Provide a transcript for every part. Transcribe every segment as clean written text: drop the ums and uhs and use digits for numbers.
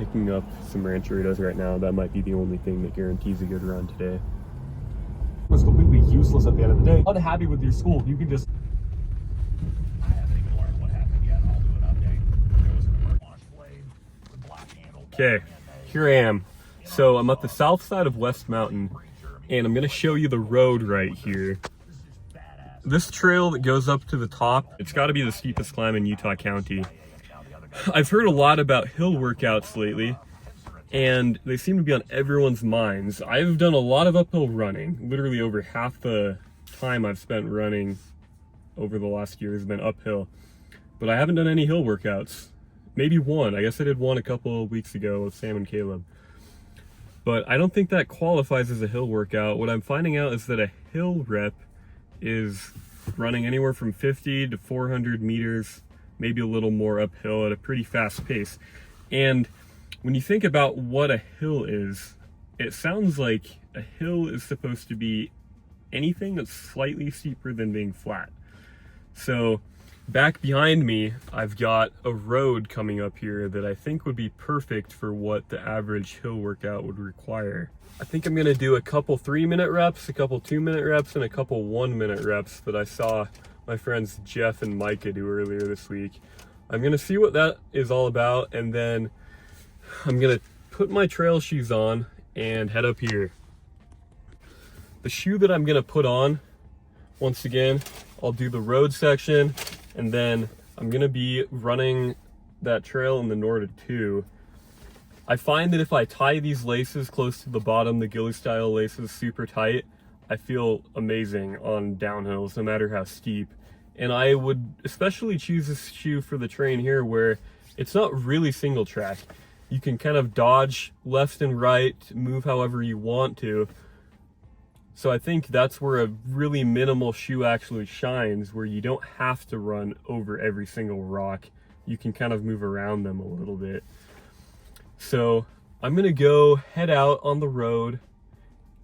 picking up some rancheritos right now. That might be the only thing that guarantees a good run today. It's completely useless at the end of the day. Unhappy with your school, you can just... I haven't even learned what happened yet. I'll do an update. There was a launch blade with black handle. Okay, here I am. So I'm at the south side of West Mountain, and I'm gonna show you the road right here. This trail that goes up to the top, it's gotta be the steepest climb in Utah County. I've heard a lot about hill workouts lately, and they seem to be on everyone's minds. I've done a lot of uphill running. Literally over half the time I've spent running over the last year has been uphill. But I haven't done any hill workouts. Maybe one. I guess I did one a couple of weeks ago with Sam and Caleb. But I don't think that qualifies as a hill workout. What I'm finding out is that a hill rep is running anywhere from 50 to 400 meters, maybe a little more uphill at a pretty fast pace. And when you think about what a hill is, it sounds like a hill is supposed to be anything that's slightly steeper than being flat. So back behind me, I've got a road coming up here that I think would be perfect for what the average hill workout would require. I think I'm gonna do a couple 3-minute reps, a couple 2-minute reps, and a couple 1-minute reps that I saw my friends Jeff and Micah do earlier this week. I'm gonna see what that is all about, and then I'm gonna put my trail shoes on and head up here. The shoe that I'm gonna put on, once again, I'll do the road section, and then I'm gonna be running that trail in the Norda 2. I find that if I tie these laces close to the bottom, the ghillie style laces super tight, I feel amazing on downhills, no matter how steep. And I would especially choose this shoe for the terrain here where it's not really single track. You can kind of dodge left and right, move however you want to. So I think that's where a really minimal shoe actually shines, where you don't have to run over every single rock. You can kind of move around them a little bit. So I'm gonna go head out on the road,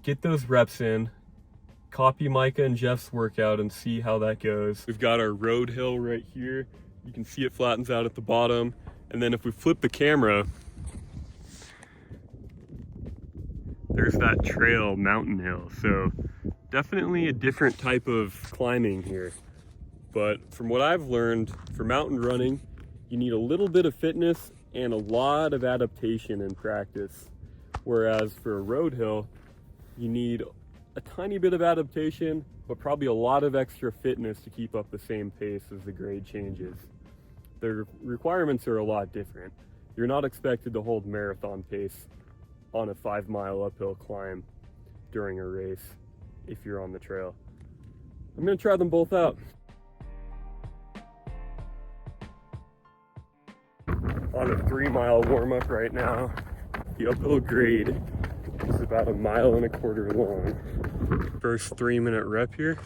get those reps in, copy Micah and Jeff's workout and see how that goes. We've got our road hill right here. You can see it flattens out at the bottom. And then if we flip the camera, there's that trail mountain hill. So definitely a different type of climbing here. But from what I've learned, for mountain running, you need a little bit of fitness and a lot of adaptation and practice. Whereas for a road hill, you need a tiny bit of adaptation, but probably a lot of extra fitness to keep up the same pace as the grade changes. The requirements are a lot different. You're not expected to hold marathon pace on a 5-mile uphill climb during a race if you're on the trail. I'm gonna try them both out. On a 3-mile warm-up right now. The uphill grade is about 1.25 miles long. First 3-minute rep here.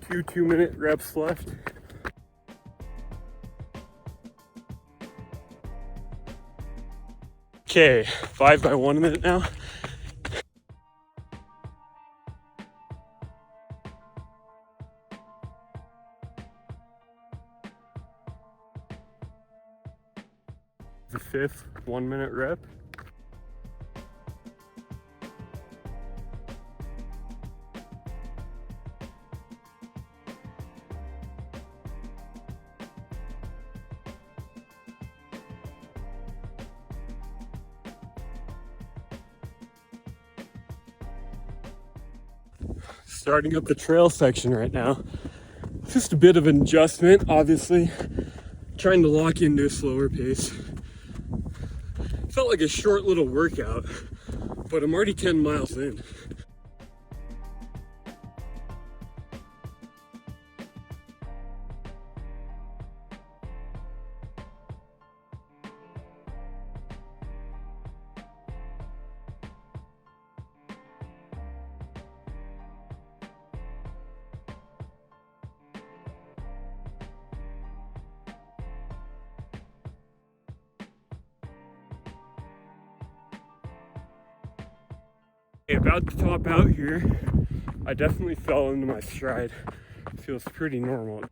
Two 2-minute reps left. Okay, 5 by 1 minute now. The 5th 1-minute rep. Starting up the trail section right now. Just a bit of an adjustment, obviously. Trying to lock into a slower pace. Felt like a short little workout, but I'm already 10 miles in. about to top out here. I definitely fell into my stride. It feels pretty normal.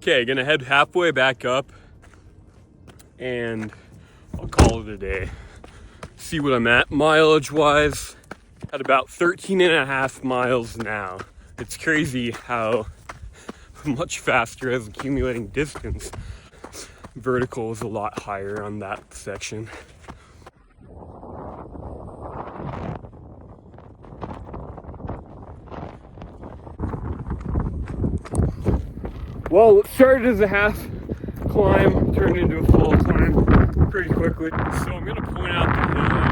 Okay, gonna head halfway back up and I'll call it a day. See what I'm at mileage wise. At about 13.5 miles now. It's crazy how much faster as accumulating distance. Vertical is a lot higher on that section. Well, it started as a half climb, turned into a full climb pretty quickly. So I'm gonna point out the hill.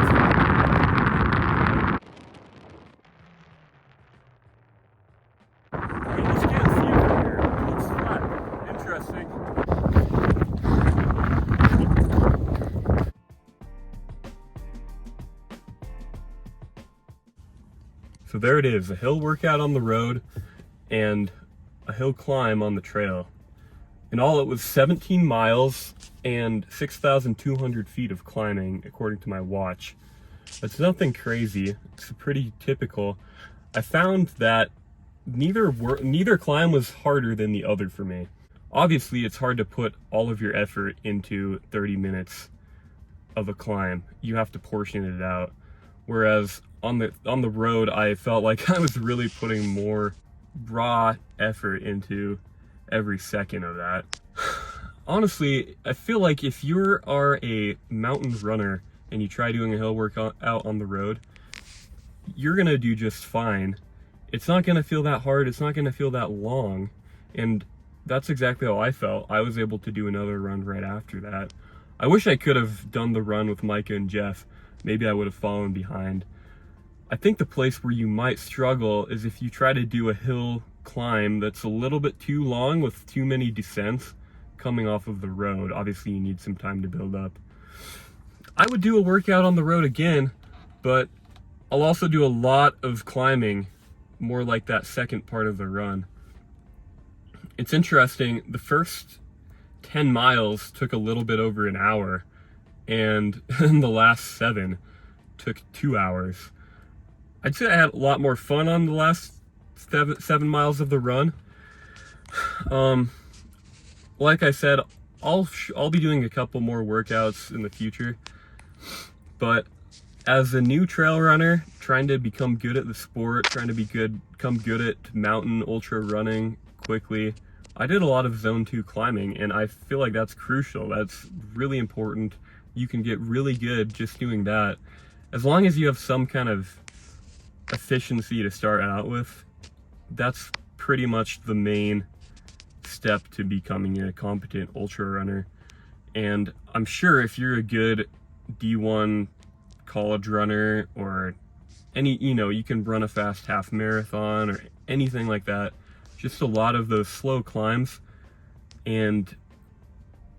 You just can't see it from here. It looks flat. Interesting. So there it is, a hill workout on the road and a hill climb on the trail. In all, it was 17 miles and 6,200 feet of climbing, according to my watch. That's nothing crazy. It's pretty typical. I found that neither climb was harder than the other for me. Obviously, it's hard to put all of your effort into 30 minutes of a climb. You have to portion it out. Whereas on the road, I felt like I was really putting more raw effort into every second of that. Honestly, I feel like if you are a mountain runner and you try doing a hill workout out on the road, you're gonna do just fine. It's not gonna feel that hard, it's not gonna feel that long, and that's exactly how I felt. I was able to do another run right after that. I wish I could have done the run with Micah and Jeff. Maybe I would have fallen behind. I think the place where you might struggle is if you try to do a hill climb that's a little bit too long with too many descents coming off of the road. Obviously, you need some time to build up. I would do a workout on the road again, but I'll also do a lot of climbing, more like that second part of the run. It's interesting, the first 10 miles took a little bit over an hour, and the last 7 took 2 hours. I'd say I had a lot more fun on the last 7 miles of the run. Like I said, I'll be doing a couple more workouts in the future, but as a new trail runner, trying to become good at the sport, trying to become good at mountain ultra running quickly, I did a lot of zone 2 climbing, and I feel like that's crucial. That's really important. You can get really good just doing that. As long as you have some kind of efficiency to start out with, that's pretty much the main step to becoming a competent ultra runner. And I'm sure if you're a good D1 college runner or any, you can run a fast half marathon or anything like that, just a lot of those slow climbs and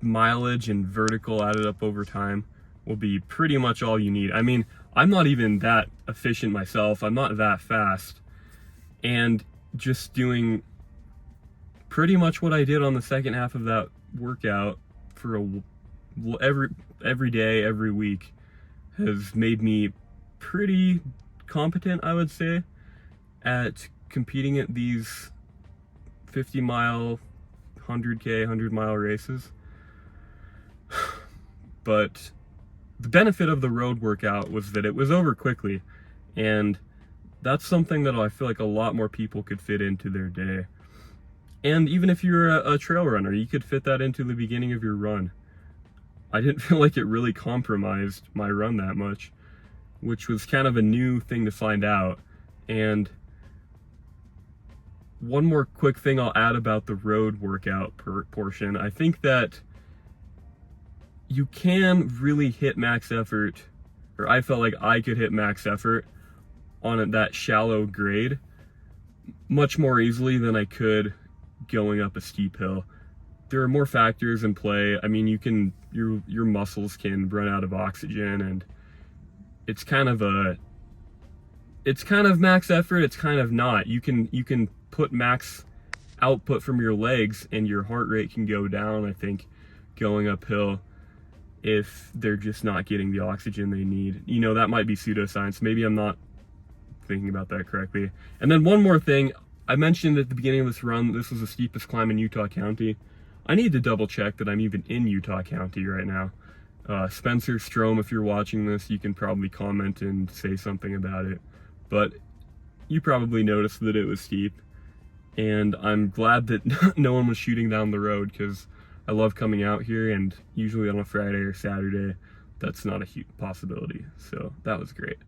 mileage and vertical added up over time will be pretty much all you need. I mean, I'm not even that efficient myself. I'm not that fast. And just doing pretty much what I did on the second half of that workout for every day, every week has made me pretty competent, I would say, at competing at these 50-mile, 100K, 100-mile races. But the benefit of the road workout was that it was over quickly, and that's something that I feel like a lot more people could fit into their day. And even if you're a trail runner, you could fit that into the beginning of your run. I didn't feel like it really compromised my run that much, which was kind of a new thing to find out. And one more quick thing I'll add about the road workout portion. I think that you can really hit max effort, or I felt like I could hit max effort on that shallow grade much more easily than I could going up a steep hill. There are more factors in play. I mean, your muscles can run out of oxygen, and it's kind of max effort, it's kind of not. You can put max output from your legs and your heart rate can go down, I think, going uphill if they're just not getting the oxygen they need. You know, that might be pseudoscience. Maybe I'm not thinking about that correctly. And then one more thing, I mentioned at the beginning of this run, this was the steepest climb in Utah County. I need to double check that I'm even in Utah County right now. Spencer Strom, if you're watching this, you can probably comment and say something about it. But you probably noticed that it was steep. And I'm glad that no one was shooting down the road, because I love coming out here, and usually on a Friday or Saturday, that's not a huge possibility. So that was great.